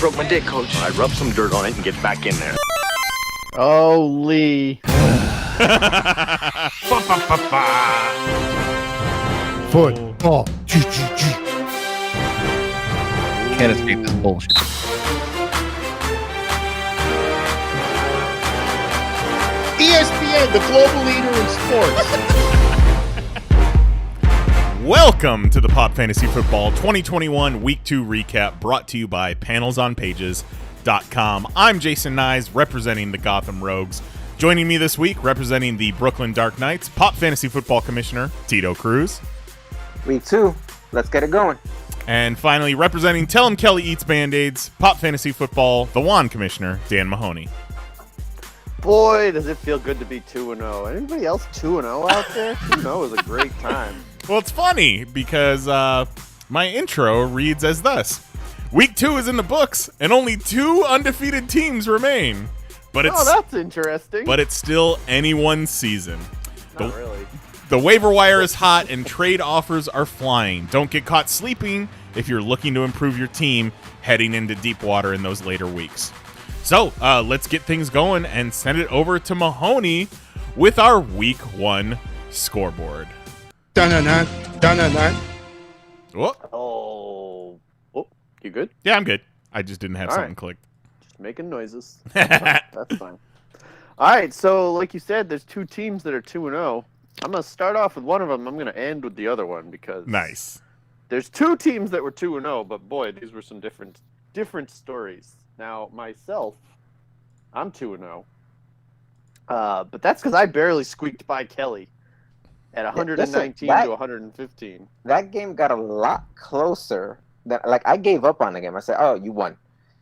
broke my dick, coach. I rub some dirt on it and get back in there. Oh, Lee. Football. Can't escape this bullshit. ESPN, the global leader in sports. Welcome to the Pop Fantasy Football 2021 Week 2 recap, brought to you by PanelsOnPages.com. I'm Jason Nyes, representing the Gotham Rogues. Joining me this week, representing the Brooklyn Dark Knights, Pop Fantasy Football Commissioner Tito Cruz. Week 2, let's get it going. And finally, representing Tell 'em Kelly Eats Band-Aids, Pop Fantasy Football, the Wand Commissioner, Dan Mahoney. Boy, does it feel good to be 2-0. Anybody else 2-0 out there? 2-0 is a great time. Well, it's funny because my intro reads as thus. Week 2 is in the books, and only 2 undefeated teams remain. But it's, that's interesting. But it's still anyone's season. Not really. The waiver wire is hot, and trade offers are flying. Don't get caught sleeping if you're looking to improve your team heading into deep water in those later weeks. So let's get things going and send it over to Mahoney with our Week 1 scoreboard. Dun-dun-dun, dun-dun-dun. Oh, You good? yeah, I'm good. I just didn't have All something right. clicked. Just making noises. That's fine. All right, so like you said, there's 2 teams that are 2-0. I'm going to start off with one of them. I'm going to end with the other one because Nice. there's 2 teams that were 2-0, but boy, these were some different stories. Now, myself, I'm 2-0. But that's because I barely squeaked by Kelly at 119 to 115. That game got a lot closer. Like, I gave up on the game. I said, oh, you won.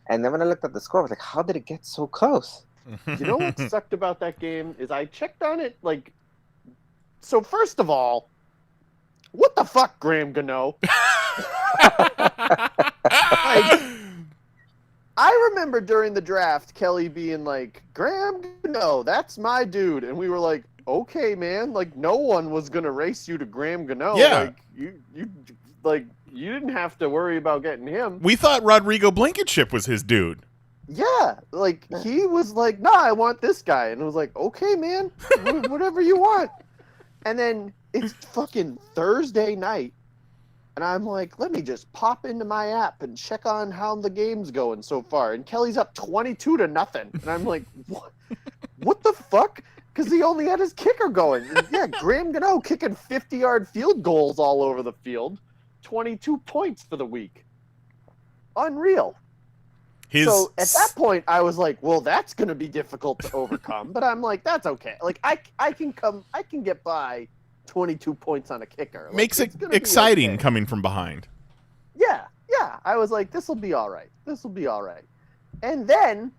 And then when I looked at the score, I was like, how did it get so close? You know what sucked about that game is I checked on it, like... So, first of all, what the fuck, Graham Gano? I remember during the draft, Kelly being like, Graham Gano, that's my dude. And we were like, okay, man. Like, no one was going to race you to Graham Gano. Yeah. Like, you didn't have to worry about getting him. We thought Rodrigo Blankenship was his dude. Yeah. Like, he was like, nah, I want this guy. And it was like, okay, man. Whatever you want. And then it's fucking Thursday night. And I'm like, let me just pop into my app and check on how the game's going so far. And Kelly's up 22-0. And I'm like, what? What the fuck? Because he only had his kicker going. And yeah, Graham Gano kicking 50-yard field goals all over the field. 22 points for the week. Unreal. So at that point, I was like, well, that's going to be difficult to overcome. But I'm like, that's okay. Like, I can get by 22 points on a kicker. Like, Makes it exciting okay. Coming from behind. Yeah. I was like, this will be all right. And then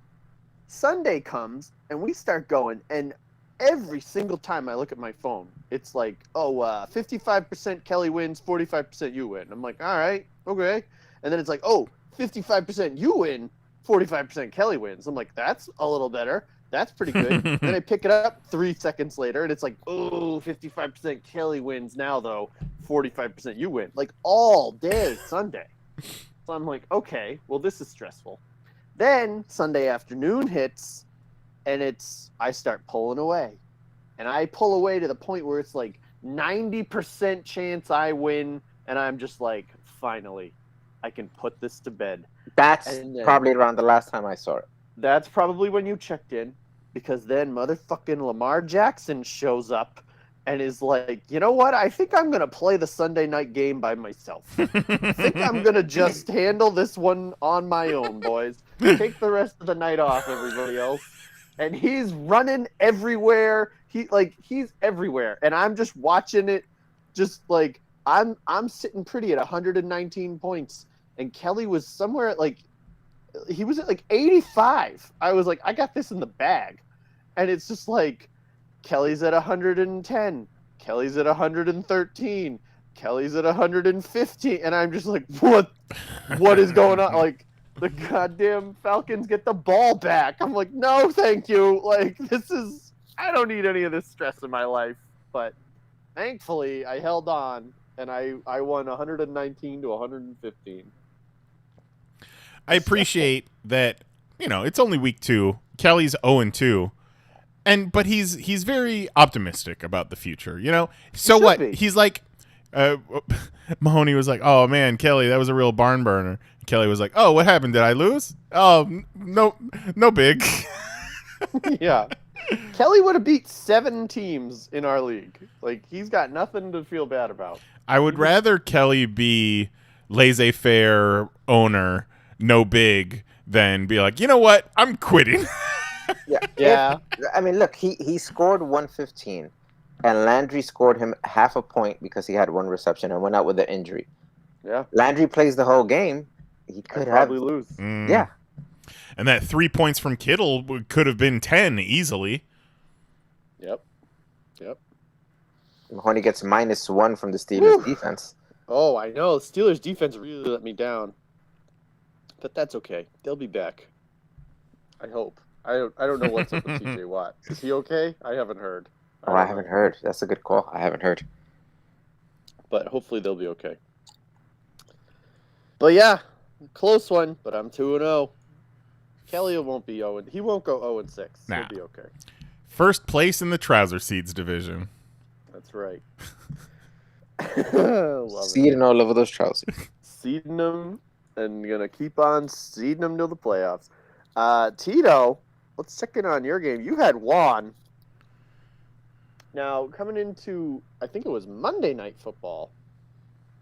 Sunday comes, and we start going, and every single time I look at my phone, it's like, 55% Kelly wins, 45% you win. I'm like, all right, okay. And then it's like, 55% you win, 45% Kelly wins. I'm like, that's a little better. That's pretty good. Then I pick it up 3 seconds later, and it's like, 55% Kelly wins now, though. 45% you win. Like, all day Sunday. So I'm like, okay, well, this is stressful. Then Sunday afternoon hits, and I start pulling away. And I pull away to the point where it's like 90% chance I win, and I'm just like, finally, I can put this to bed. That's probably around the last time I saw it. That's probably when you checked in, because then motherfucking Lamar Jackson shows up and is like, you know what? I think I'm going to play the Sunday night game by myself. I think I'm going to just handle this one on my own, boys. Take the rest of the night off, everybody else. And he's running everywhere. He's everywhere. And I'm just watching it, just like, I'm sitting pretty at 119 points. And Kelly was somewhere at he was at 85. I was like, I got this in the bag. And it's just like, Kelly's at 110. Kelly's at 113. Kelly's at 115. And I'm just like, what is going on? Like, the goddamn Falcons get the ball back. I'm like, no, thank you. Like, I don't need any of this stress in my life. But thankfully, I held on, and I won 119 to 115. I appreciate that, it's only week 2. Kelly's 0-2. But he's very optimistic about the future, So should what? be. He's like, Mahoney was like, "Oh man, Kelly, that was a real barn burner." Kelly was like, "Oh, what happened? Did I lose? Oh, no big." Yeah. Kelly would have beat 7 teams in our league. Like, he's got nothing to feel bad about. I would rather Kelly be laissez-faire owner, no big, than be like, you know what? I'm quitting. Yeah. I mean, look, he scored 115, and Landry scored him half a point because he had 1 reception and went out with an injury. Yeah. Landry plays the whole game. He could probably lose. Yeah. And that 3 points from Kittle could have been 10 easily. Yep. Mahoney gets -1 from the Steelers defense. Oh, I know. Steelers defense really let me down. But that's okay. They'll be back. I hope. I don't know what's up with TJ Watt. Is he okay? I haven't heard. I haven't heard. That's a good call. I haven't heard. But hopefully they'll be okay. But yeah, close one. But I'm 2-0. Kelly won't be 0. He won't go 0-6. Nah. He'll be okay. First place in the Trouser Seeds division. That's right. Seeding all over those trousers. Seeding them and gonna keep on seeding them till the playoffs. Tito, let's check in on your game. You had Juan. Now coming into, I think it was Monday Night Football.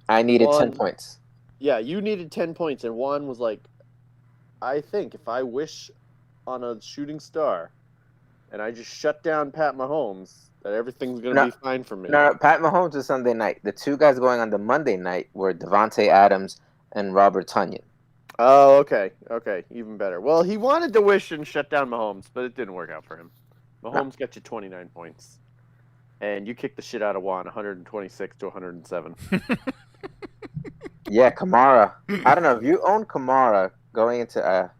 I needed Juan, 10 points. Yeah, you needed 10 points, and Juan was like, I think if I wish on a shooting star, and I just shut down Pat Mahomes, that everything's gonna be fine for me. No, Pat Mahomes was Sunday night. The 2 guys going on the Monday night were Devontae Adams and Robert Tonyan. Oh, okay, even better. Well, he wanted to wish and shut down Mahomes, but it didn't work out for him. Mahomes got you 29 points, and you kicked the shit out of Juan, 126 to 107. Yeah, Kamara. I don't know if you own Kamara going into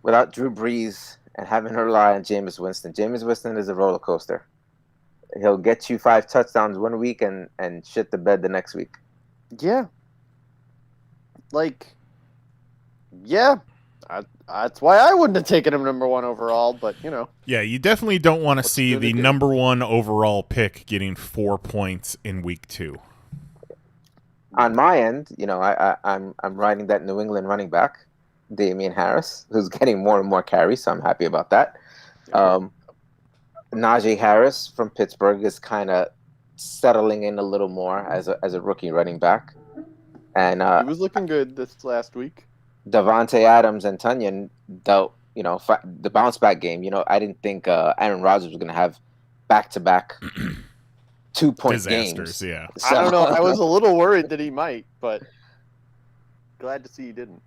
without Drew Brees and having to rely on Jameis Winston. Jameis Winston is a roller coaster. He'll get you 5 touchdowns one week and shit the bed the next week. Yeah. That's why I wouldn't have taken him number 1 overall, but, Yeah, you definitely don't want to see the do? number 1 overall pick getting 4 points in week 2. On my end, I'm riding that New England running back, Damian Harris, who's getting more and more carries, so I'm happy about that. Najee Harris from Pittsburgh is kind of settling in a little more as a rookie running back. And he was looking good this last week. Devontae Adams and Tonyan dealt, the bounce back game. I didn't think Aaron Rodgers was going to have back-to-back 2-point Disasters, games. yeah. I don't know. I was a little worried that he might, but glad to see he didn't.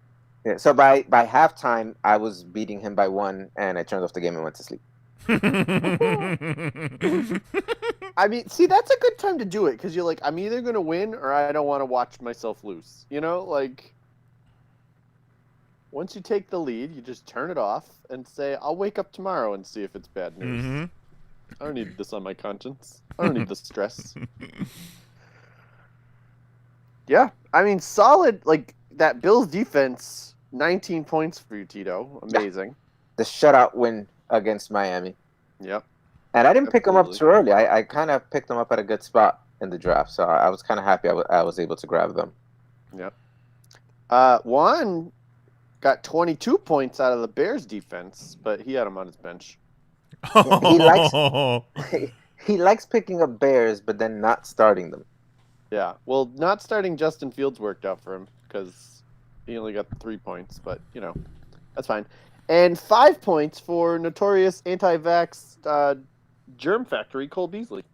Yeah, so by halftime, I was beating him by 1, and I turned off the game and went to sleep. I mean, see, that's a good time to do it because you're like, I'm either going to win or I don't want to watch myself lose. Once you take the lead, you just turn it off and say, I'll wake up tomorrow and see if it's bad news. Mm-hmm. I don't need this on my conscience. I don't need the stress. Yeah, I mean, solid, that Bills defense, 19 points for you, Tito. Amazing. The shutout win against Miami. Yep. And I didn't pick them up Absolutely. too early. I kind of picked them up at a good spot in the draft, so I was kind of happy I was able to grab them. Yep. Juan got 22 points out of the Bears defense, but he had him on his bench. He likes picking up Bears, but then not starting them. Yeah. Well, not starting Justin Fields worked out for him because he only got 3 points, but, that's fine. And 5 points for notorious anti-vax germ factory, Cole Beasley.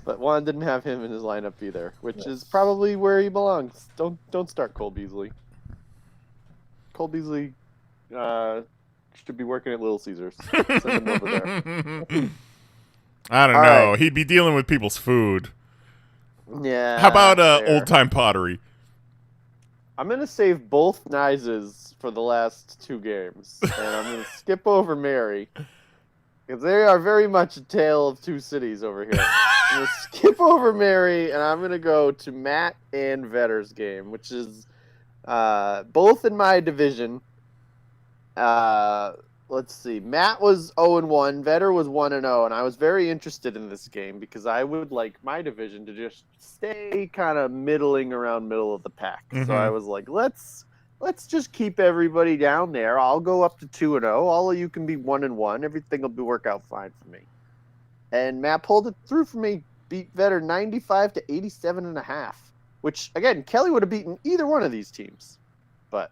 But Juan didn't have him in his lineup either, which is probably where he belongs. Don't start Cole Beasley. Cole Beasley should be working at Little Caesars. Send him over there. I don't know. Right. He'd be dealing with people's food. Yeah. How about old time pottery? I'm gonna save both Nizes for the last 2 games, and I'm gonna skip over Mary because they are very much a tale of two cities over here. I'm going to skip over Mary, and I'm going to go to Matt and Vetter's game, which is both in my division. Let's see. Matt was 0-1. Vetter was 1-0, and I was very interested in this game because I would like my division to just stay kind of middling around middle of the pack. So I was like, let's just keep everybody down there. I'll go up to 2-0. All of you can be 1-1. Everything will work out fine for me. And Matt pulled it through for me. Beat Vetter 95 to 87.5. Which again, Kelly would have beaten either one of these teams, but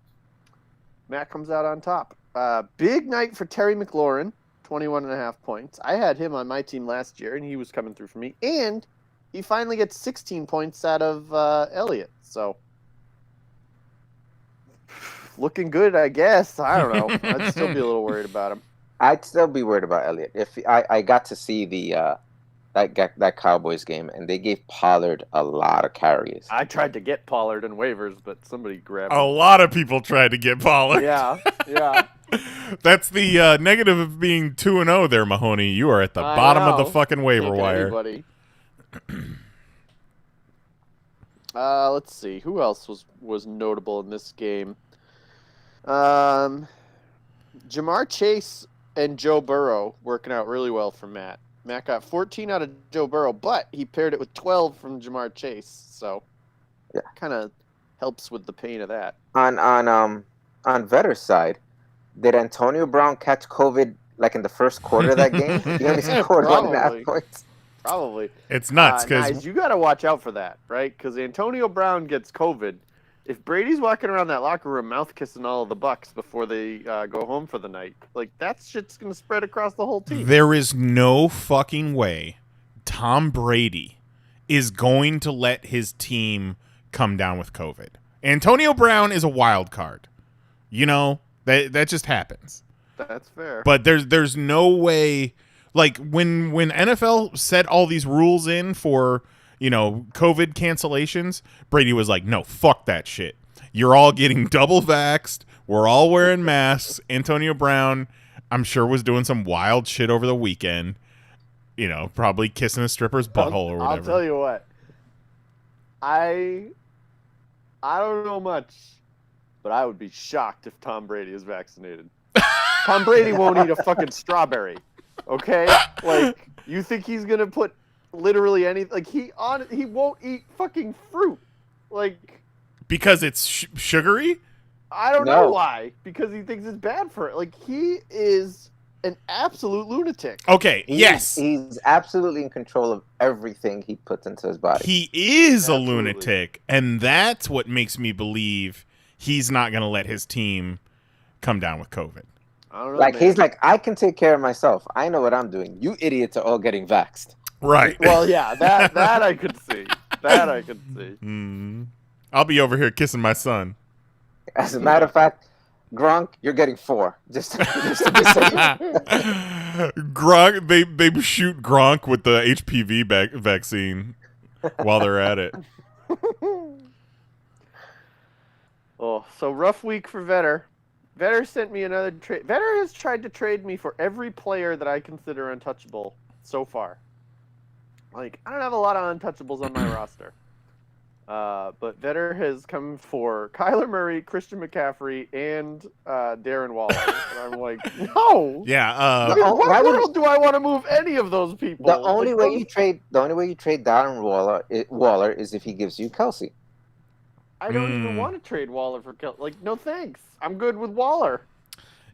Matt comes out on top. Big night for Terry Mclaurin, 21.5 points. I had him on my team last year, and he was coming through for me. And he finally gets 16 points out of Elliott. So, looking good, I guess. I don't know. I'd still be a little worried about him. I'd still be worried about Elliott. If I got to see that Cowboys game, and they gave Pollard a lot of carries. I tried to get Pollard in waivers, but somebody grabbed him. A lot of people tried to get Pollard. Yeah. That's the negative of being 2-0 there, Mahoney. You are at the bottom of the fucking waiver wire. Let's see. Who else was notable in this game? Jamar Chase and Joe Burrow working out really well for Matt. Matt got 14 out of Joe Burrow, but he paired it with 12 from Jamar Chase. So kind of helps with the pain of that. On Vetter's side, did Antonio Brown catch COVID like in the first quarter of that game? He only scored 1.5 points. Probably. It's nuts because Nice. You got to watch out for that, right? Because Antonio Brown gets COVID. If Brady's walking around that locker room mouth kissing all of the Bucks before they go home for the night, like that shit's gonna spread across the whole team. There is no fucking way Tom Brady is going to let his team come down with COVID. Antonio Brown is a wild card. You know, that just happens. That's fair. But there's no way, like when NFL set all these rules in for, you know, COVID cancellations, Brady was like, no, fuck that shit. You're all getting double vaxxed. We're all wearing masks. Antonio Brown, I'm sure, was doing some wild shit over the weekend. You know, probably kissing a stripper's butthole or whatever. I'll tell you what. I don't know much, but I would be shocked if Tom Brady is vaccinated. Tom Brady won't eat a fucking strawberry. Okay? Like, you think he's going to put literally anything? Like, he won't eat fucking fruit. Like, because it's sugary? I don't know why. Because he thinks it's bad for it. Like, he is an absolute lunatic. Okay, yes. He's absolutely in control of everything he puts into his body. He is a lunatic, and that's what makes me believe he's not going to let his team come down with COVID. I don't know, like, man. he's like, I can take care of myself. I know what I'm doing. You idiots are all getting vaxxed. Right. Well, yeah, that I could see. That I could see. I'll be over here kissing my son. As a matter of fact, Gronk, you're getting 4. Just to be safe. Gronk, they shoot Gronk with the HPV vaccine while they're at it. Oh, so rough week for Vetter. Vetter sent me another trade. Vetter has tried to trade me for every player that I consider untouchable so far. Like, I don't have a lot of untouchables on my roster. But Vetter has come for Kyler Murray, Christian McCaffrey, and Darren Waller. And I'm like, no. Yeah. What world do I want to move any of those people? The only way you trade Darren Waller is if he gives you Kelsey. I don't even want to trade Waller for Kelsey. Like, no thanks. I'm good with Waller.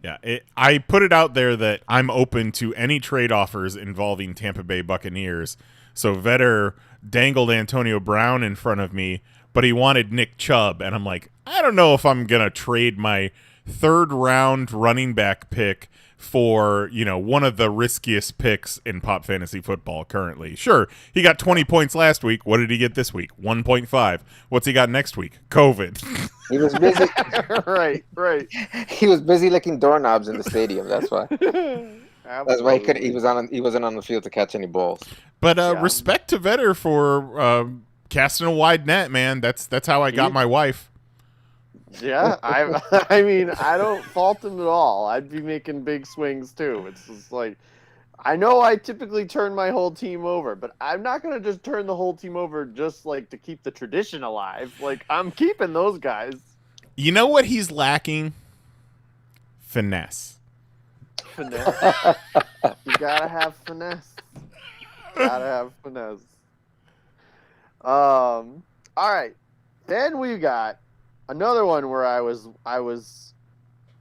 Yeah, I put it out there that I'm open to any trade offers involving Tampa Bay Buccaneers. So Vetter dangled Antonio Brown in front of me, but he wanted Nick Chubb. And I'm like, I don't know if I'm going to trade my third-round running back pick for, you know, one of the riskiest picks in PoP fantasy football currently. Sure, he got 20 points last week. What did he get this week? 1.5. What's he got next week? COVID. He was busy. Right. He was busy licking doorknobs in the stadium. That's why. That's why he wasn't on the field to catch any balls. But respect to Vetter for casting a wide net, man. That's how I got my wife. Yeah, I mean, I don't fault him at all. I'd be making big swings too. It's just like, I know I typically turn my whole team over, but I'm not going to just turn the whole team over just like to keep the tradition alive. Like, I'm keeping those guys. You know what he's lacking? Finesse. Finesse. You gotta have finesse. Gotta have finesse. All right. Then we got another one where I was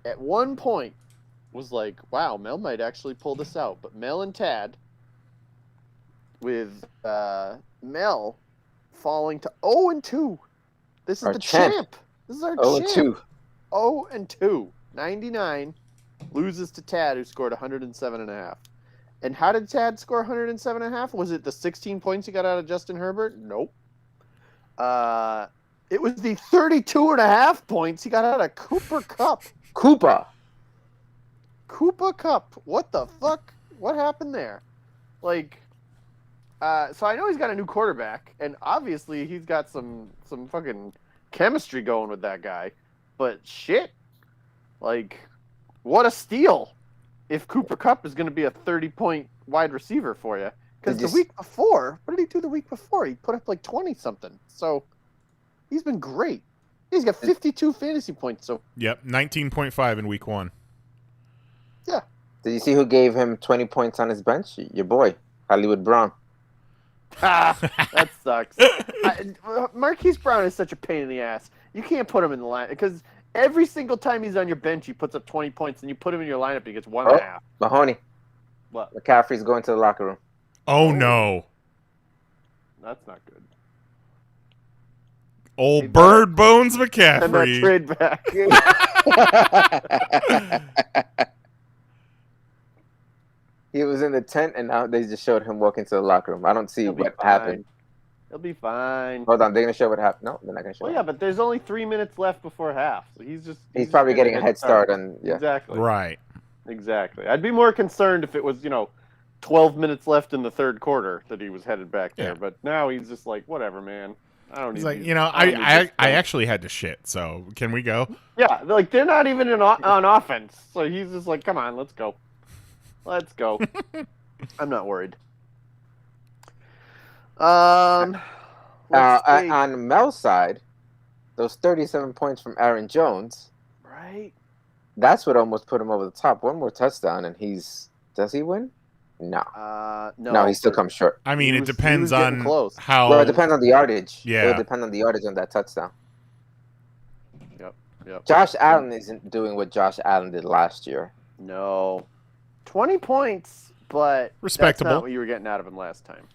at one point was like, wow, Mel might actually pull this out. But Mel and Tad, with Mel falling to 0-2. This is Our the champ. champ. This is our 0-2. champ. 0-2. 99. Loses to Tad, who scored 107.5. And how did Tad score 107.5? Was it the 16 points he got out of Justin Herbert? Nope. It was the 32.5 points he got out of Cooper Kupp. Koopa. Koopa Kupp. What the fuck? What happened there? Like, so I know he's got a new quarterback, and obviously he's got some fucking chemistry going with that guy. But shit, like, what a steal if Cooper Kupp is going to be a 30-point wide receiver for you. Because the week before, what did he do the week before? He put up like 20-something. So he's been great. He's got 52 fantasy points. So Yep, 19.5 in week 1. Yeah. Did you see who gave him 20 points on his bench? Your boy, Hollywood Brown. That sucks. Marquise Brown is such a pain in the ass. You can't put him in the line because every single time he's on your bench, he puts up 20 points, and you put him in your lineup, he gets 1.5. Mahoney. What? McCaffrey's going to the locker room. Oh, no. That's not good. Old Bird Bones And that McCaffrey. trade back. He was in the tent, and now they just showed him walking to the locker room. I don't see He'll be what fine. happened. He'll be fine. Hold on, they're going to show what happened. No, they're not going to show Well, it. yeah, but there's only 3 minutes left before half, so he's He's probably getting a head start on, yeah. Exactly. Right. Exactly. I'd be more concerned if it was, 12 minutes left in the third quarter that he was headed back there. Yeah. But now he's just like, whatever, man. I don't need. He's like, these- you know, I don't need I this thing." actually had to shit, so can we go? Yeah, like they're not even on offense, so he's just like, come on, let's go, let's go. I'm not worried. Let's see. On Mel's side, those 37 points from Aaron Jones, Right. that's what almost put him over the top. One more touchdown, and does he win? No. No, he still comes short. I mean, He it was- he depends was getting on close. how. Well, it depends on the yardage. Yeah. It would depend on the yardage on that touchdown. Yep. Josh Allen isn't doing what Josh Allen did last year. No. 20 points, but Respectable. That's not what you were getting out of him last time.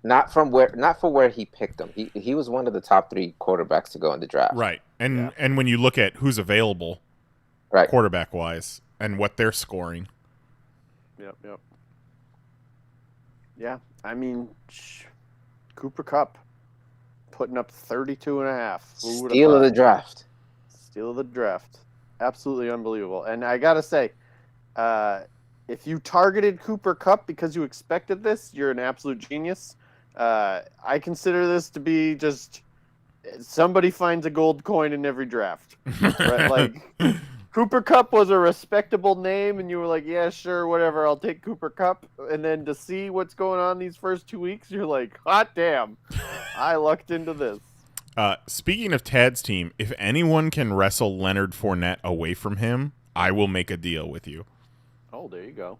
Not for where he picked him. He was one of the top 3 quarterbacks to go in the draft. Right. And when you look at who's available, Right. quarterback wise, and what they're scoring. Yep. Yeah, I mean, Cooper Kupp putting up 32.5. Who would've Steal of thought? the draft. Steal of the draft. Absolutely unbelievable. And I got to say, if you targeted Cooper Kupp because you expected this, you're an absolute genius. I consider this to be just somebody finds a gold coin in every draft. Right? Like, Cooper Kupp was a respectable name, and you were like, yeah, sure, whatever, I'll take Cooper Kupp. And then to see what's going on these first 2 weeks, you're like, hot damn, I lucked into this. Speaking of Tad's team, if anyone can wrestle Leonard Fournette away from him, I will make a deal with you. Oh, there you go.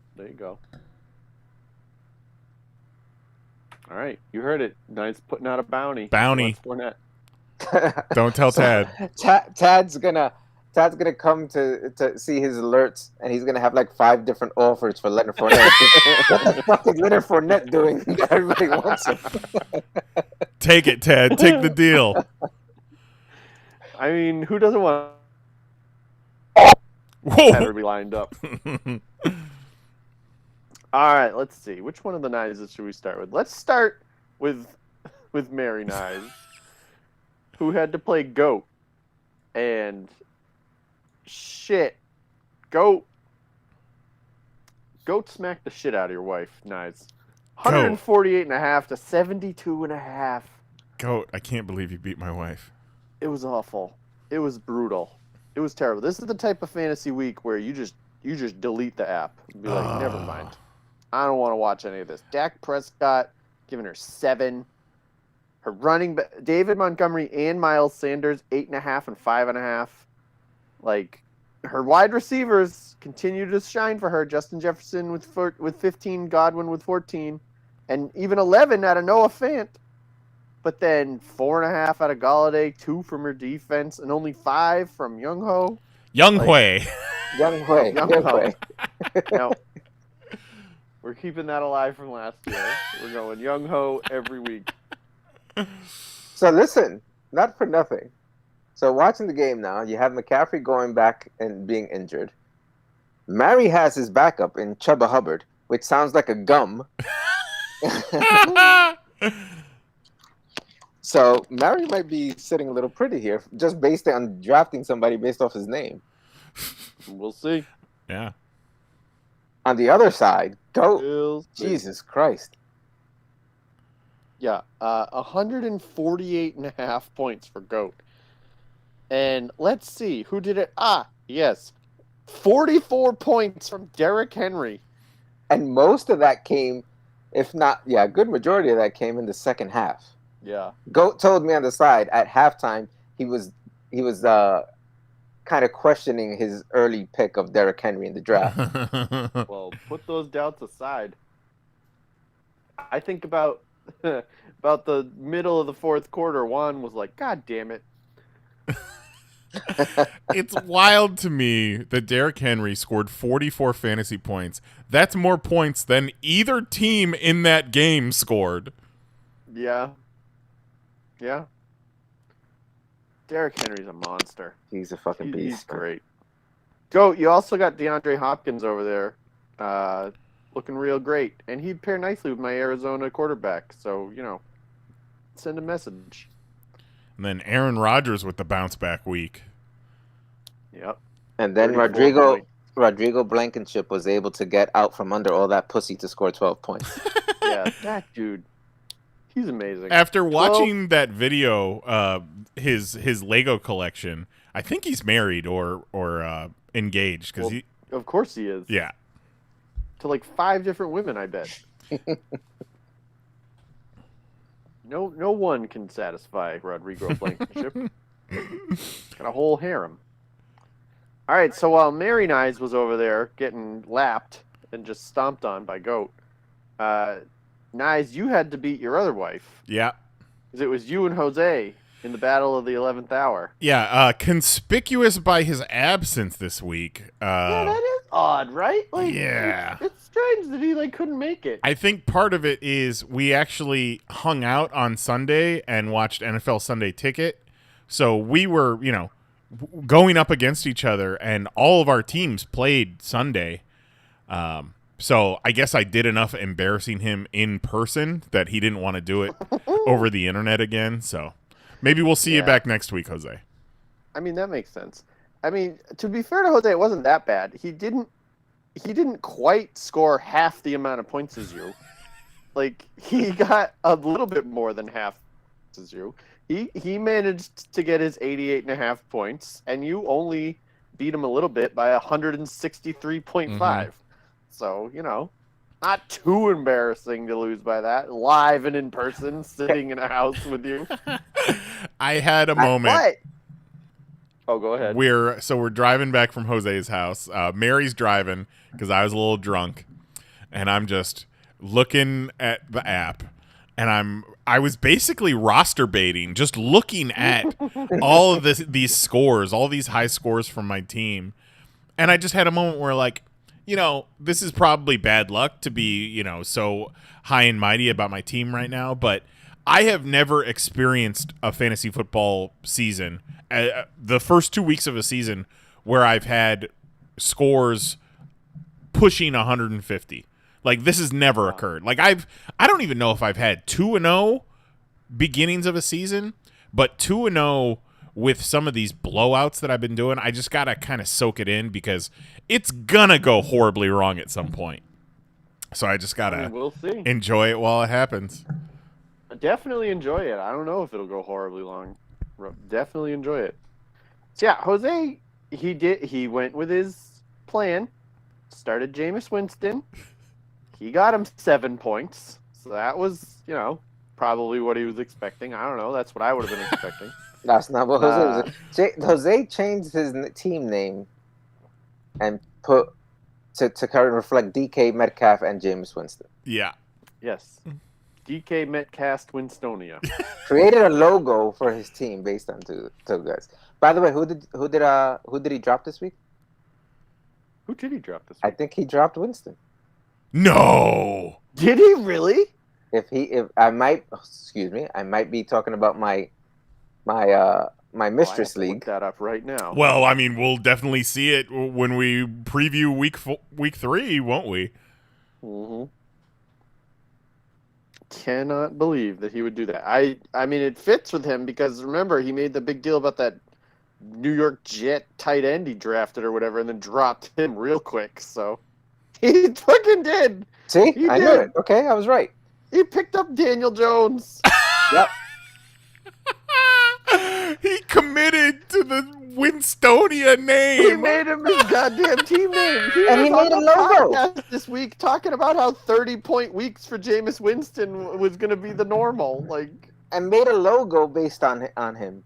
All right, you heard it. Nice putting out a bounty. Bounty. Leonard Fournette. Don't tell Tad. Tad's gonna come to see his alerts, and he's gonna have like 5 different offers for Leonard Fournette. What the fuck is Leonard Fournette doing? Everybody wants him. Take it, Tad. Take the deal. I mean, who doesn't want Whoa. everybody lined up? All right, let's see. Which one of the Nyes should we start with? Let's start with Mary Nyes, who had to play GOAT. And shit, GOAT smacked the shit out of your wife, Nyes. 148.5 to 72.5. Goat, I can't believe you beat my wife. It was awful. It was brutal. It was terrible. This is the type of fantasy week where you just You just delete the app and be like, never mind. I don't want to watch any of this. Dak Prescott giving her 7. Her running back, David Montgomery and Miles Sanders, 8.5 and 5.5. Like, her wide receivers continue to shine for her. Justin Jefferson with 15, Godwin with 14, and even 11 out of Noah Fant. But then 4.5 out of Galladay, 2 from her defense, and only 5 from Young Ho. Young Hui. Young Hui. No. We're keeping that alive from last year. We're going Young Ho every week. So listen, not for nothing. So watching the game now, you have McCaffrey going back and being injured. Mary has his backup in Chuba Hubbard, which sounds like a gum. So Mary might be sitting a little pretty here, just based on drafting somebody based off his name. We'll see. Yeah. On the other side, Goat. We'll see. Jesus Christ. Yeah, 148.5 points for Goat. And let's see, who did it? Yes. 44 points from Derrick Henry. And most of that came, if not, a good majority of that came in the second half. Yeah. Goat told me on the side at halftime he was kind of questioning his early pick of Derrick Henry in the draft. Well, put those doubts aside. I think about the middle of the fourth quarter, Juan was like, God damn it. It's wild to me that Derrick Henry scored 44 fantasy points. That's more points than either team in that game scored. Yeah. Yeah. Derrick Henry's a monster. He's a fucking beast. He's great. Goat, you also got DeAndre Hopkins over there looking real great. And he'd pair nicely with my Arizona quarterback. So, send a message. And then Aaron Rodgers with the bounce back week. Yep. And then 34 Rodrigo Blankenship was able to get out from under all that pussy to score 12 points. Yeah, that dude. He's amazing. After watching that video, his Lego collection, I think he's married or engaged because of course he is. Yeah. To like 5 different women, I bet. No one can satisfy Rodrigo Blankenship. Got a whole harem. All right, so while Mary Nyes was over there getting lapped and just stomped on by Goat, Nyes, you had to beat your other wife. Yeah. Because it was you and Jose in the battle of the 11th hour. Yeah, conspicuous by his absence this week. Yeah, that is odd, right? Like, yeah. It's strange that he couldn't make it. I think part of it is we actually hung out on Sunday and watched NFL Sunday Ticket. So we were, going up against each other, and all of our teams played Sunday. So I guess I did enough embarrassing him in person that he didn't want to do it over the internet again. So maybe we'll see you back next week, Jose. I mean, that makes sense. I mean, to be fair to Jose, it wasn't that bad. He didn't quite score half the amount of points as you. He got a little bit more than half as you. He managed to get his 88.5 points, and you only beat him a little bit by 163.5. Mm-hmm. So, not too embarrassing to lose by that. Live and in person, sitting in a house with you. I had a moment. What? Oh, go ahead. We're driving back from Jose's house. Mary's driving because I was a little drunk, and I'm just looking at the app, and I was basically roster baiting, just looking at all of these scores, all these high scores from my team, and I just had a moment where this is probably bad luck to be, so high and mighty about my team right now, but I have never experienced a fantasy football season, the first 2 weeks of a season, where I've had scores pushing 150. This has never occurred. I don't even know if I've had 2-0 beginnings of a season, but 2-0 with some of these blowouts that I've been doing, I just got to kind of soak it in because it's going to go horribly wrong at some point. So I just got to enjoy it while it happens. Definitely enjoy it. I don't know if it'll go horribly long. Definitely enjoy it. So yeah, Jose, he went with his plan. started Jameis Winston. He got him 7 points. So that was, probably what he was expecting. I don't know. That's what I would have been expecting. That's not what Jose was. Jose changed his team name and put to kind of reflect DK Metcalf and Jameis Winston. Yeah. Yes. DK Metcalf Winstonia. Created a logo for his team based on two guys. By the way, who did he drop this week? Who did he drop this week? I think he dropped Winston. No. Did he really? If I might be talking about my mistress league. Look that up right now. Well, I mean, we'll definitely see it when we preview week 3, won't we? Mm-hmm. Cannot believe that he would do that. I mean, it fits with him because remember he made the big deal about that New York Jet tight end he drafted or whatever, and then dropped him real quick. So he fucking did. See, I knew it. Okay, I was right. He picked up Daniel Jones. Yep. He committed to the Winstonia name. He made him his goddamn team name. And he made a logo podcast this week talking about how 30-point weeks for Jameis Winston was going to be the normal. And made a logo based on him.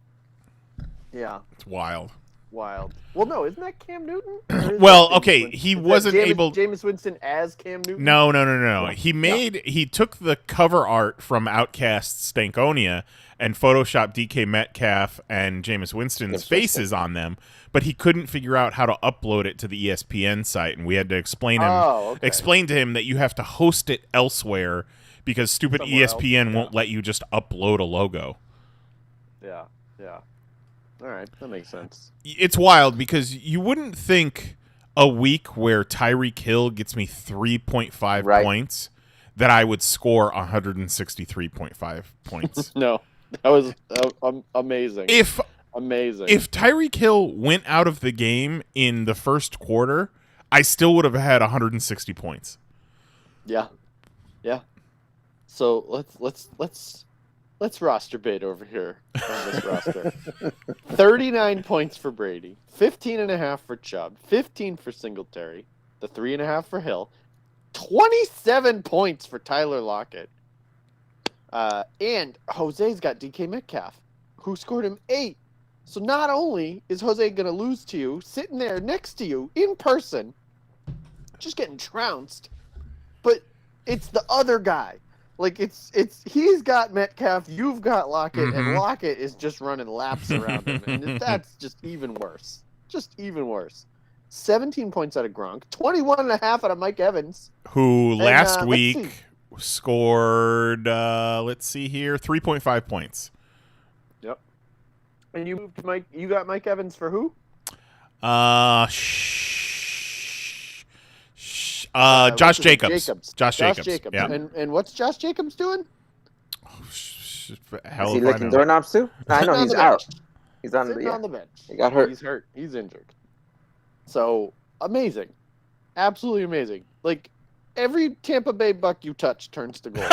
Yeah. It's wild. Well, no, isn't that Cam Newton? Well, okay, he wasn't able. Jameis Winston as Cam Newton? No. He took the cover art from Outcast's Stankonia and photoshopped DK Metcalf and Jameis Winston's faces on them, but he couldn't figure out how to upload it to the ESPN site, and we had to explain to him that you have to host it elsewhere because stupid Somewhere ESPN else, won't let you just upload a logo. Yeah. All right, that makes sense. It's wild because you wouldn't think a week where Tyreek Hill gets me 3.5 points that I would score 163.5 points. No, that was amazing. If Amazing. Tyreek Hill went out of the game in the first quarter, I still would have had 160 points. Yeah. So let's roster bait over here on this roster. 39 points for Brady, 15.5 for Chubb, 15 for Singletary, the 3.5 for Hill, 27 points for Tyler Lockett. And Jose's got DK Metcalf, who scored him 8. So not only is Jose going to lose to you, sitting there next to you in person, just getting trounced, but it's the other guy. He's got Metcalf, you've got Lockett, and Lockett is just running laps around him. And that's just even worse. 17 points out of Gronk, 21.5 out of Mike Evans. Who last week scored, let's see here, 3.5 points. Yep. And you got Mike Evans for who? Josh Jacobs. Josh Jacobs. Yeah. And what's Josh Jacobs doing? Is he licking doorknobs too? I know he's out. He's on the bench. He got hurt. He's hurt. He's injured. So amazing, absolutely amazing. Every Tampa Bay Buck you touch turns to gold.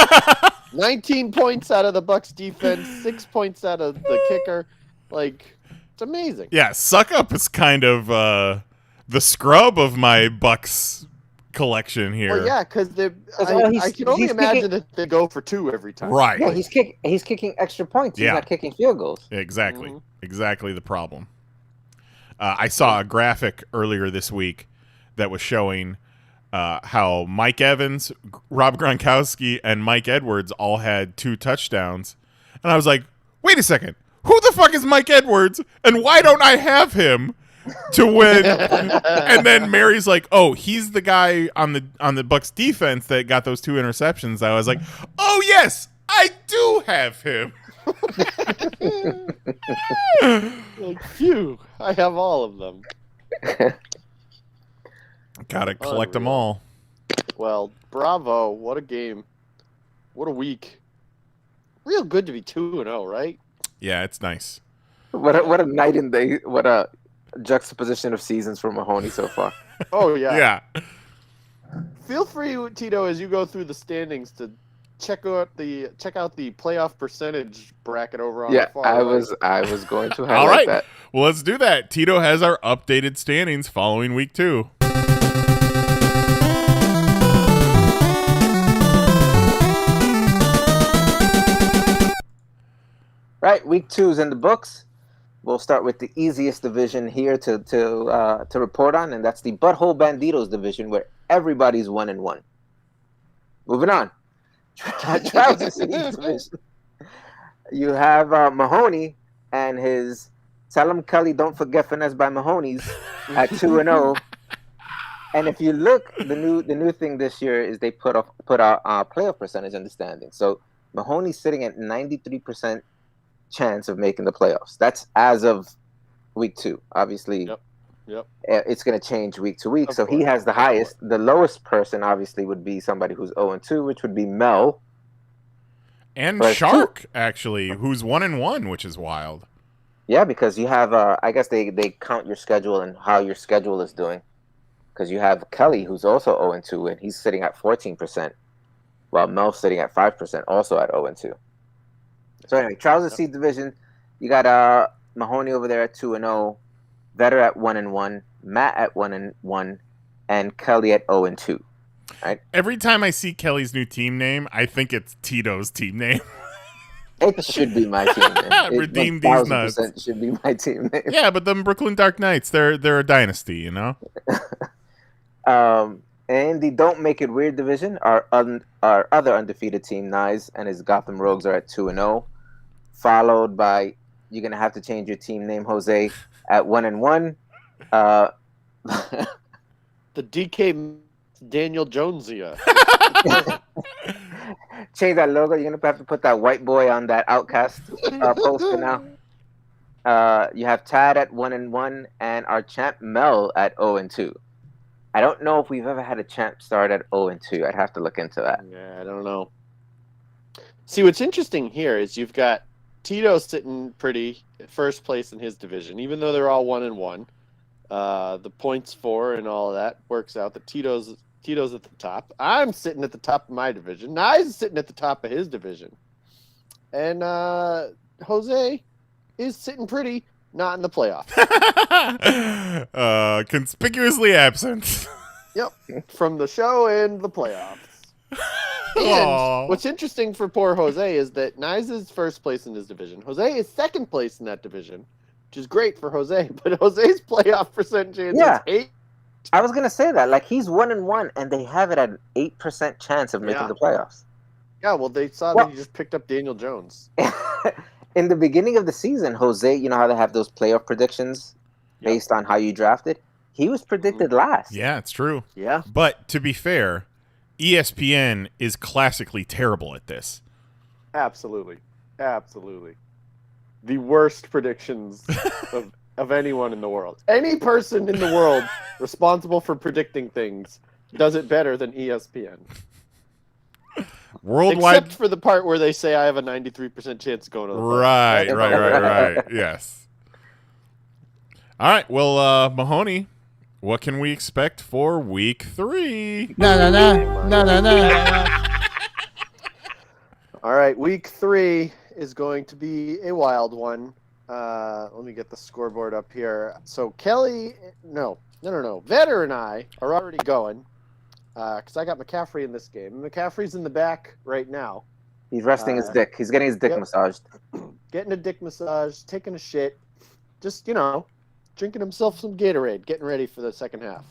19 points out of the Bucks defense, 6 points out of the kicker. It's amazing. Yeah, Suck Up is kind of the scrub of my Bucks collection here. Well, yeah, because I can only imagine that they go for 2 every time. Right. Yeah, he's kicking extra points. He's not kicking field goals. Exactly. Mm-hmm. Exactly the problem. I saw a graphic earlier this week that was showing how Mike Evans, Rob Gronkowski, and Mike Edwards all had 2 touchdowns. And I was like, wait a second. Who the fuck is Mike Edwards? And why don't I have him to win? And then Mary's like, oh, he's the guy on the Bucks defense that got those 2 interceptions. I was like, oh, yes, I do have him. Phew, I have all of them. Gotta collect them all. Well, bravo. What a game. What a week. Real good to be 2-0, right? Yeah, it's nice. What a night and day. What a juxtaposition of seasons for Mahoney so far. Oh, yeah. Yeah. Feel free, Tito, as you go through the standings to check out the playoff percentage bracket over on the far I right. was going to highlight All right. that. Well, let's do that. Tito has our updated standings following week 2. Right, week 2 is in the books. We'll start with the easiest division here to report on, and that's the Butthole Banditos division, where everybody's 1-1. Moving on. Trouser Seeds division. You have Mahoney and his Tell 'em Kelly Don't Forget Finesse by Mahoney's at 2-0. And if you look, the new thing this year is they put out playoff percentage in the standings. So Mahoney's sitting at 93% chance of making the playoffs. That's as of week 2. Obviously, Yep. it's going to change week to week. Of So he course, has the highest. The lowest person, obviously, would be somebody who's 0-2, which would be Mel. And But Shark, actually, who's 1-1, which is wild. Yeah, because you have, I guess they count your schedule and how your schedule is doing. Because you have Kelly, who's also 0-2, and he's sitting at 14%, while Mel's sitting at 5%, also at 0-2. So anyway, Trouser Seed division, you got Mahoney over there at 2-0, Vetter at 1-1, Matt at 1-1, and Kelly at 0-2. Right? Every time I see Kelly's new team name, I think it's Tito's team name. It should be my team name. Redeem these nuts. 1000% should be my team name. Yeah, but the Brooklyn Dark Knights, they're a dynasty, you know? And the Don't Make It Weird division, our other undefeated team, Nyes, and his Gotham Rogues are at 2-0, followed by, you're going to have to change your team name, Jose, at 1-1. The DK Daniel Jonesia. Change that logo. You're going to have to put that white boy on that Outcast poster now. You have Tad at 1-1, and our champ, Mel, at 0-2. I don't know if we've ever had a champ start at 0-2. I'd have to look into that. Yeah, I don't know. See, what's interesting here is you've got Tito sitting pretty first place in his division, even though they're all 1-1. The points for and all of that works out that Tito's at the top. I'm sitting at the top of my division. Nyes is sitting at the top of his division. And Jose is sitting pretty not in the playoffs. Conspicuously absent. Yep, from the show and the playoffs. Aw. And what's interesting for poor Jose is that Nyes is first place in his division. Jose is second place in that division, which is great for Jose. But Jose's playoff percentage is 8. I was going to say that. Like, he's 1-1, and they have it at an 8% chance of making the playoffs. Yeah, well, they saw that he just picked up Daniel Jones. In the beginning of the season, Jose, you know how they have those playoff predictions based on how you drafted? He was predicted last. Yeah, it's true. Yeah. But to be fair, ESPN is classically terrible at this. Absolutely. The worst predictions of anyone in the world. Any person in the world responsible for predicting things does it better than ESPN. Worldwide, Except for the part where they say I have a 93% chance of going to the right. Yes. All right. Well, Mahoney, what can we expect for week 3? No. All right, week 3 is going to be a wild one. Let me get the scoreboard up here. So Kelly, no. Vetter and I are already going. Because I got McCaffrey in this game. McCaffrey's in the back right now. He's resting his dick. He's getting his dick massaged. Getting a dick massage, taking a shit. Just, drinking himself some Gatorade, getting ready for the second half.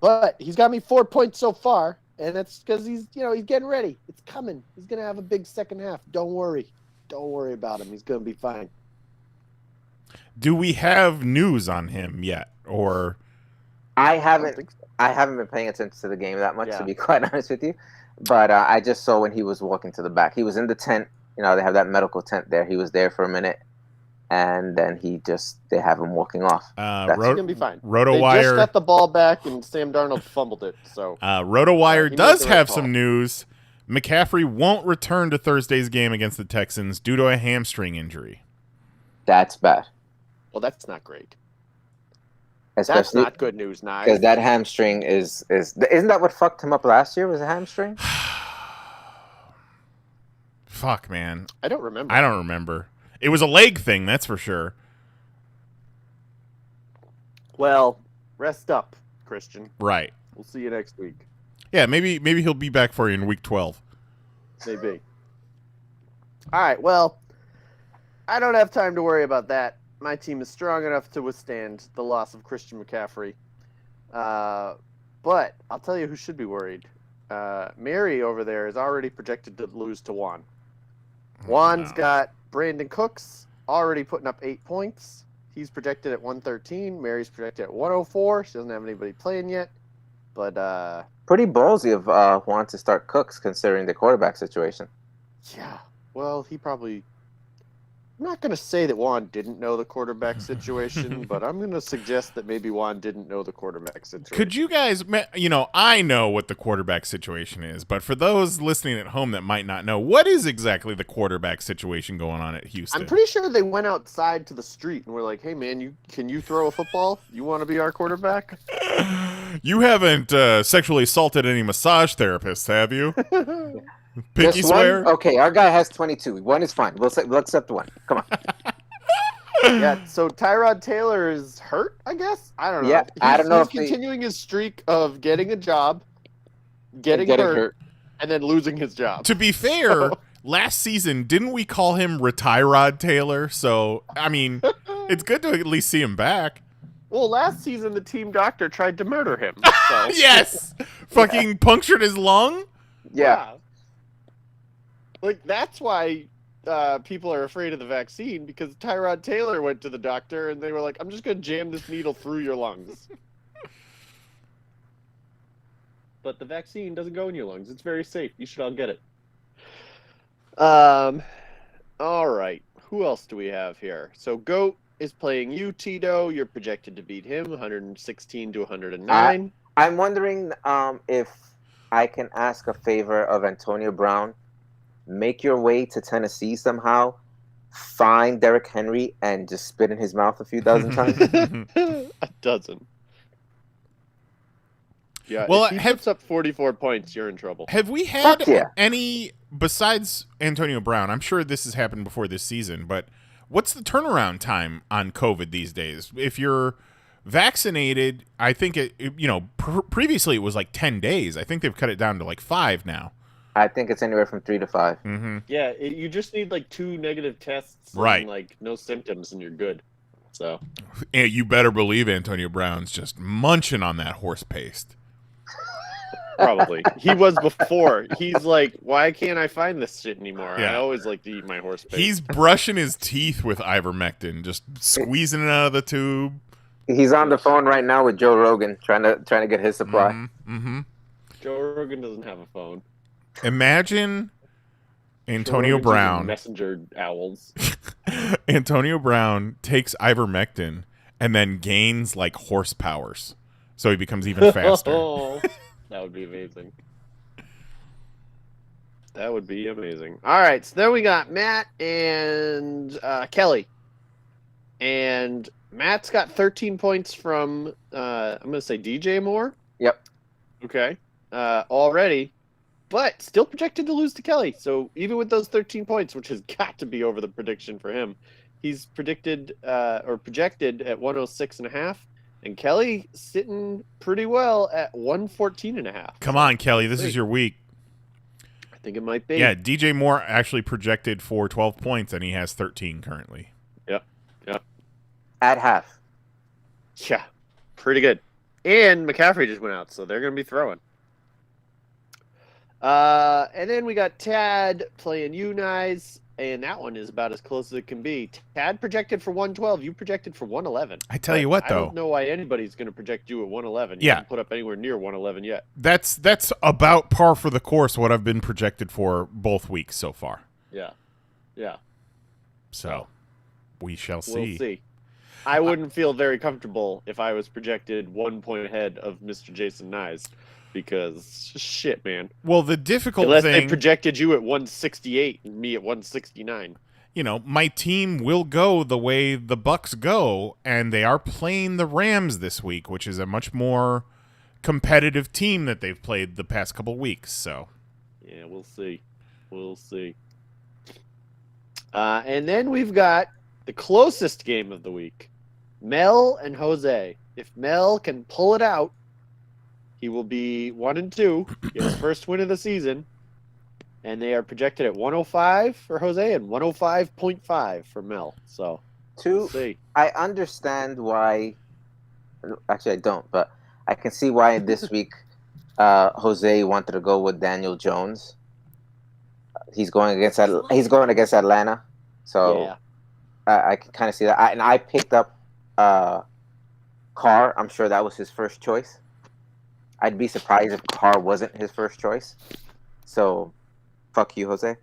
But he's got me 4 points so far, and that's because he's getting ready. It's coming. He's going to have a big second half. Don't worry. Don't worry about him. He's going to be fine. Do we have news on him yet? Or I haven't. I don't think so. I haven't been paying attention to the game that much, to be quite honest with you. But I just saw when he was walking to the back. He was in the tent. They have that medical tent there. He was there for a minute, and then they have him walking off. He's going to be fine. They RotoWire just got the ball back, and Sam Darnold fumbled it. So RotoWire does the right have call. some news. McCaffrey won't return to Thursday's game against the Texans due to a hamstring injury. That's bad. Well, that's not great. Especially That's not good news, Nye. because that hamstring isn't that what fucked him up last year? Was a hamstring? Fuck, man. I don't remember. I don't remember. It was a leg thing, that's for sure. Well, rest up, Christian. Right. We'll see you next week. Yeah, maybe he'll be back for you in week 12. Maybe. All right, well, I don't have time to worry about that. My team is strong enough to withstand the loss of Christian McCaffrey. But I'll tell you who should be worried. Mary over there is already projected to lose to Juan. Juan's got Brandon Cooks already putting up 8 points. He's projected at 113. Mary's projected at 104. She doesn't have anybody playing yet. But pretty ballsy of Juan to start Cooks considering the quarterback situation. yeah, well, he probably... I'm not going to say that Juan didn't know the quarterback situation, but I'm going to suggest that maybe Juan didn't know the quarterback situation. Could you guys, I know what the quarterback situation is, but for those listening at home that might not know, what is exactly the quarterback situation going on at Houston? I'm pretty sure they went outside to the street and were like, hey, man, can you throw a football? You want to be our quarterback? You haven't sexually assaulted any massage therapists, have you? Pinky Just swear? one? Okay, our guy has 22. One is fine. We'll accept one. Come on. Yeah, so Tyrod Taylor is hurt, I guess? I don't know. Yeah, I don't know He's continuing his streak of getting a job, getting hurt, and then losing his job. To be fair, last season, didn't we call him Retyrod Taylor? So, I mean, it's good to at least see him back. Well, last season, the team doctor tried to murder him. So. Yes! Fucking punctured his lung? Yeah. Like, that's why people are afraid of the vaccine, because Tyrod Taylor went to the doctor and they were like, I'm just going to jam this needle through your lungs. But the vaccine doesn't go in your lungs. It's very safe. You should all get it. All right. Who else do we have here? So Goat is playing you, Tito. You're projected to beat him, 116 to 109. I'm wondering if I can ask a favor of Antonio Brown. Make your way to Tennessee somehow, find Derrick Henry, and just spit in his mouth a few dozen times. A dozen. Yeah, well, if he puts up 44 points, you're in trouble. Have we had any, besides Antonio Brown, I'm sure this has happened before this season, but what's the turnaround time on COVID these days? If you're vaccinated, I think previously it was like 10 days. I think they've cut it down to like 5 now. I think it's anywhere from 3 to 5. Mm-hmm. Yeah, you just need like 2 negative tests, right? And like no symptoms, and you're good. So, and you better believe Antonio Brown's just munching on that horse paste. Probably. He was before. He's like, why can't I find this shit anymore? Yeah. I always like to eat my horse paste. He's brushing his teeth with ivermectin, just squeezing it out of the tube. He's on the phone right now with Joe Rogan, trying to get his supply. Mm-hmm. Joe Rogan doesn't have a phone. Imagine Antonio Brown. Messenger owls. Antonio Brown takes ivermectin and then gains like horse powers, so he becomes even faster. That would be amazing. That would be amazing. All right, so then we got Matt and Kelly. And Matt's got 13 points from, I'm going to say DJ Moore. Yep. Okay. Already. But still projected to lose to Kelly. So even with those 13 points, which has got to be over the prediction for him, he's predicted or projected at 106.5. And Kelly sitting pretty well at 114.5. Come on, Kelly. This is your week. I think it might be. Yeah, DJ Moore actually projected for 12 points, and he has 13 currently. Yep. At half. Yeah, pretty good. And McCaffrey just went out, so they're going to be throwing. And then we got Tad playing you guys, and that one is about as close as it can be. Tad projected for 112. You projected for 111. I tell you what, though. I don't know why anybody's going to project you at 111. You haven't put up anywhere near 111 yet. That's about par for the course what I've been projected for both weeks so far. Yeah. So, we shall see. We'll see. I wouldn't feel very comfortable if I was projected 1 point ahead of Mr. Jason Nyes. Because shit, man. Well, the difficult Unless thing, they projected you at 168 and me at 169. You know, my team will go the way the Bucks go, and they are playing the Rams this week, which is a much more competitive team that they've played the past couple weeks. So, yeah, we'll see. And then we've got the closest game of the week, Mel and Jose. If Mel can pull it out, he will be 1-2, get his first win of the season. And they are projected at 105 for Jose and 105.5 for Mel. So, we'll see. I understand why. Actually, I don't, but I can see why this week Jose wanted to go with Daniel Jones. He's going against Atlanta, so Yeah. I can kind of see that. I picked up Carr. I'm sure that was his first choice. I'd be surprised if Carr wasn't his first choice. So, fuck you, Jose.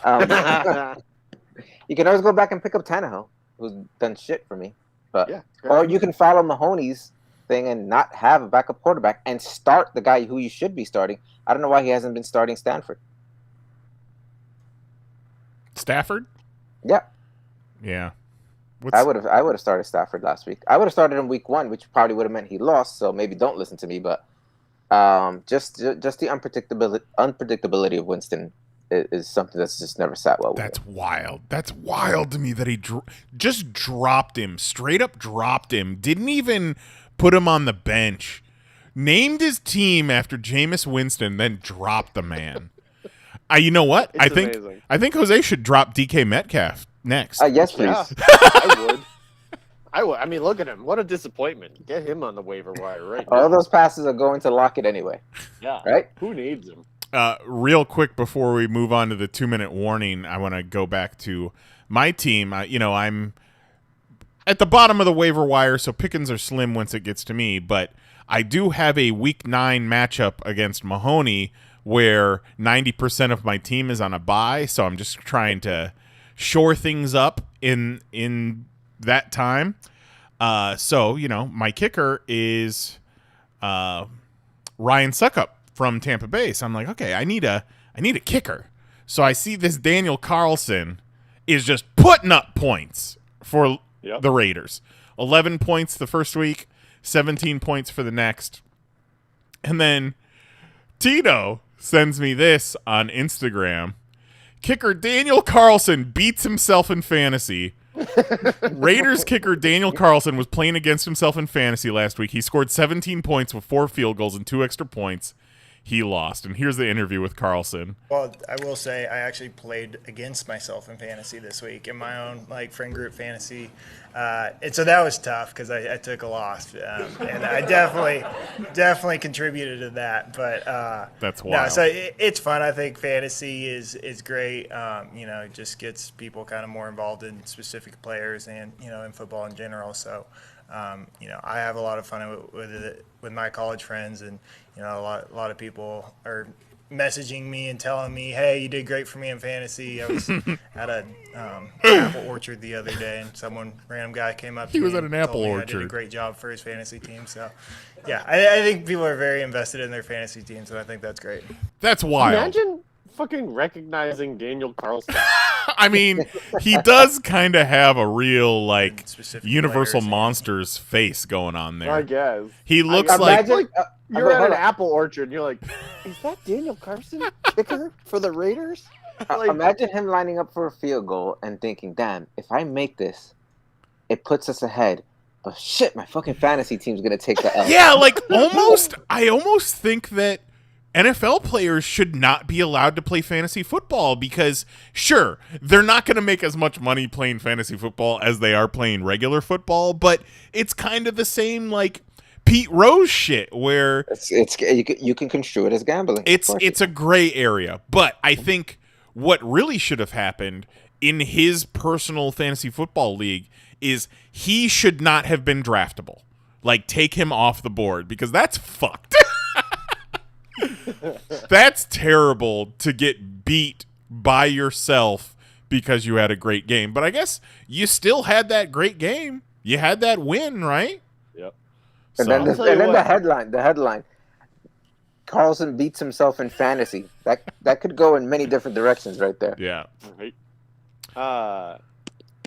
You can always go back and pick up Tannehill, who's done shit for me. But Yeah, or you can follow Mahoney's thing and not have a backup quarterback and start the guy who you should be starting. I don't know why he hasn't been starting Stanford. Stafford? Yeah. Yeah. I would have started Stafford last week. I would have started in week 1, which probably would have meant he lost. So maybe don't listen to me. But just the unpredictability of Winston is something that's just never sat well with That's him. wild. That's wild to me that he just dropped him. Straight up dropped him. Didn't even put him on the bench. Named his team after Jameis Winston, then dropped the man. You know what? It's amazing. I think Jose should drop DK Metcalf next. Yes, please. Yeah, I would. I mean, look at him. What a disappointment. Get him on the waiver wire right now. All those passes are going to Lockett anyway. Yeah. Right? Who needs him? Real quick before we move on to the 2-minute warning, I want to go back to my team. I'm at the bottom of the waiver wire, so pickings are slim once it gets to me. But I do have a Week 9 matchup against Mahoney where 90% of my team is on a bye, so I'm just trying to shore things up in that time. So my kicker is Ryan Suckup from Tampa Bay. So I'm like, okay, I need a kicker. So I see this Daniel Carlson is just putting up points for the Raiders. 11 points the first week, 17 points for the next. And then Tito sends me this on Instagram. Kicker Daniel Carlson beats himself in fantasy. Raiders kicker Daniel Carlson was playing against himself in fantasy last week. He scored 17 points with 4 field goals and 2 extra points. He lost. And here's the interview with Carlson. Well, I will say I actually played against myself in fantasy this week in my own friend group fantasy, and so that was tough because I took a loss, and I definitely contributed to that. But that's wild. No, so it's fun. I think fantasy is great. It just gets people kind of more involved in specific players and in football in general. So. I have a lot of fun with my college friends, and a lot of people are messaging me and telling me, "Hey, you did great for me in fantasy." I was at an apple orchard the other day, and random guy came up. He was at and an apple told me orchard. I did a great job for his fantasy team. So, yeah, I think people are very invested in their fantasy teams, and I think that's great. That's wild. Imagine fucking recognizing Daniel Carlson. I mean, he does kind of have a real Specific Universal players, Monsters face going on there. I guess. He looks like You're at an apple orchard and you're like, is that Daniel Carlson, kicker for the Raiders? Imagine him lining up for a field goal and thinking, damn, if I make this, it puts us ahead. But shit, my fucking fantasy team's going to take the L. Yeah, I almost think that NFL players should not be allowed to play fantasy football because, sure, they're not going to make as much money playing fantasy football as they are playing regular football, but it's kind of the same, Pete Rose shit where you can construe it as gambling. It's a gray area, but I think what really should have happened in his personal fantasy football league is he should not have been draftable. Take him off the board because that's fucked. That's terrible to get beat by yourself because you had a great game. But I guess you still had that great game. You had that win, right? Yep. And then the headline. Carlson beats himself in fantasy. That could go in many different directions right there. Yeah. Right.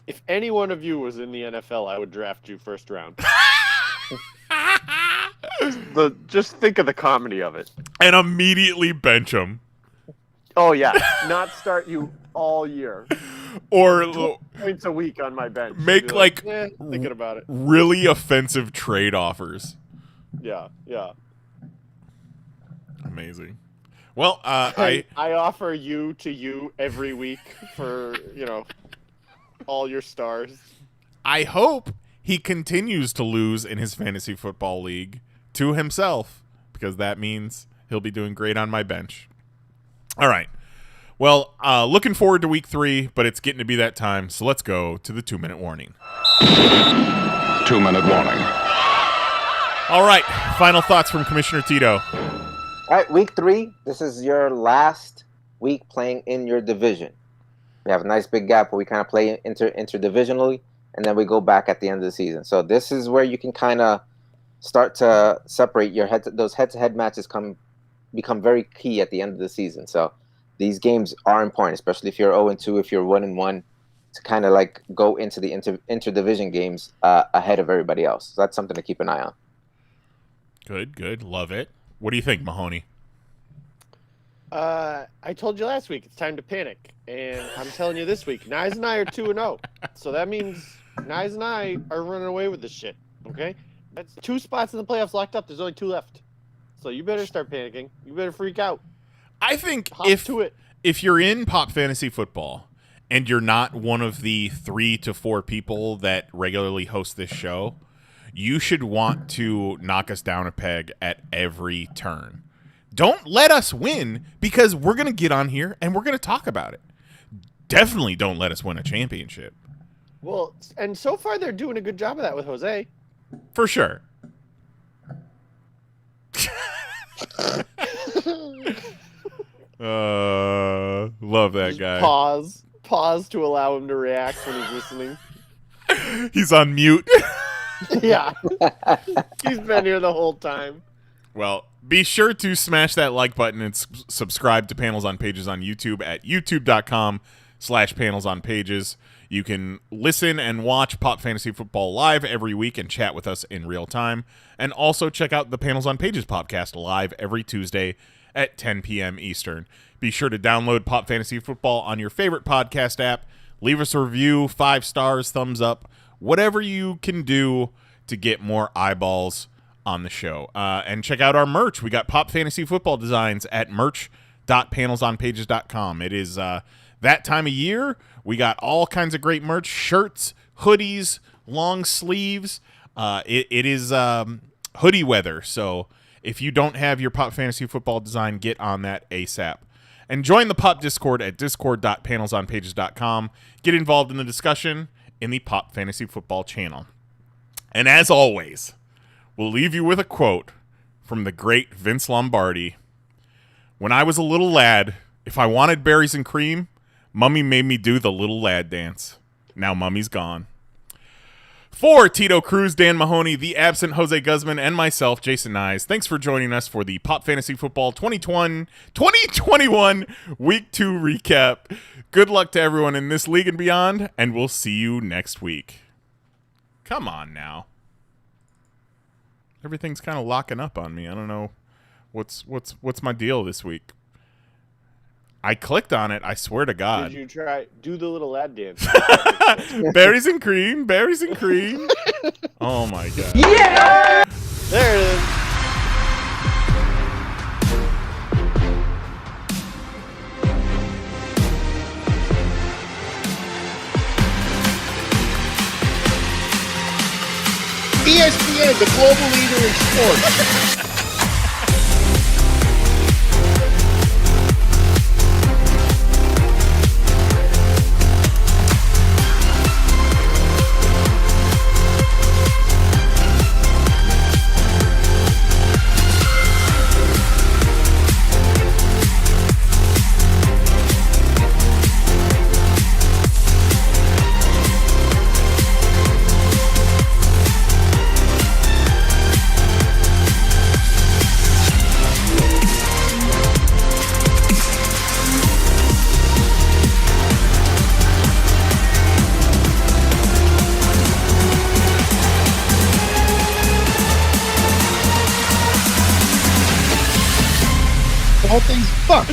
If any one of you was in the NFL, I would draft you first round. Just think of the comedy of it. And immediately bench him. Oh, yeah. Not start you all year. Or 2 points a week on my bench. make thinking about it. Really offensive trade offers. Yeah. Amazing. Well, I offer you to you every week for, all your stars. I hope he continues to lose in his fantasy football league to himself, because that means he'll be doing great on my bench. All right. Well, looking forward to week 3, but it's getting to be that time, so let's go to the 2-minute warning. 2-minute warning. All right. Final thoughts from Commissioner Tito. All right, week 3. This is your last week playing in your division. We have a nice big gap where we kind of play interdivisionally, and then we go back at the end of the season. So this is where you can kind of start to separate your those head-to-head matches become very key at the end of the season. So these games are important, especially if you're 0-2, if you're 1-1, to kind of like go into the interdivision games ahead of everybody else. So that's something to keep an eye on. Good. Love it. What do you think, Mahoney? I told you last week it's time to panic, and I'm telling you this week, Nyes and I are 2-0. So that means Nyes and I are running away with this shit. Okay, that's 2 spots in the playoffs locked up. There's only 2 left, so you better start panicking. You better freak out. I think Hop to it. if you're in Pop Fantasy Football and you're not one of the 3 to 4 people that regularly host this show, you should want to knock us down a peg at every turn. Don't let us win, because we're going to get on here and we're going to talk about it. Definitely don't let us win a championship. Well, and so far they're doing a good job of that with Jose. For sure. Love that Just guy. Pause to allow him to react when he's listening. He's on mute. Yeah. He's been here the whole time. Well, be sure to smash that like button and subscribe to Panels on Pages on YouTube at youtube.com/panelsonpages. You can listen and watch Pop Fantasy Football live every week and chat with us in real time. And also check out the Panels on Pages podcast live every Tuesday at 10 p.m. Eastern. Be sure to download Pop Fantasy Football on your favorite podcast app. Leave us a review, 5 stars, thumbs up, whatever you can do to get more eyeballs on the show. And check out our merch. We got Pop Fantasy Football designs at merch.panelsonpages.com. It is that time of year. We got all kinds of great merch, shirts, hoodies, long sleeves. It is hoodie weather, so if you don't have your Pop Fantasy Football design, get on that ASAP. And join the Pop Discord at discord.panelsonpages.com. Get involved in the discussion in the Pop Fantasy Football channel. And as always, we'll leave you with a quote from the great Vince Lombardi. When I was a little lad, if I wanted berries and cream, Mummy made me do the little lad dance. Now Mummy's gone. For Tito Cruz, Dan Mahoney, the absent Jose Guzman, and myself, Jason Nyes, thanks for joining us for the Pop Fantasy Football 2021 Week 2 recap. Good luck to everyone in this league and beyond, and we'll see you next week. Come on now. Everything's kind of locking up on me. I don't know what's my deal this week. I clicked on it. I swear to God. Did you try do the little lad dance? Berries and cream. Berries and cream. Oh my God. Yeah! There it is. ESPN, the global leader in sports. The whole thing's fucked.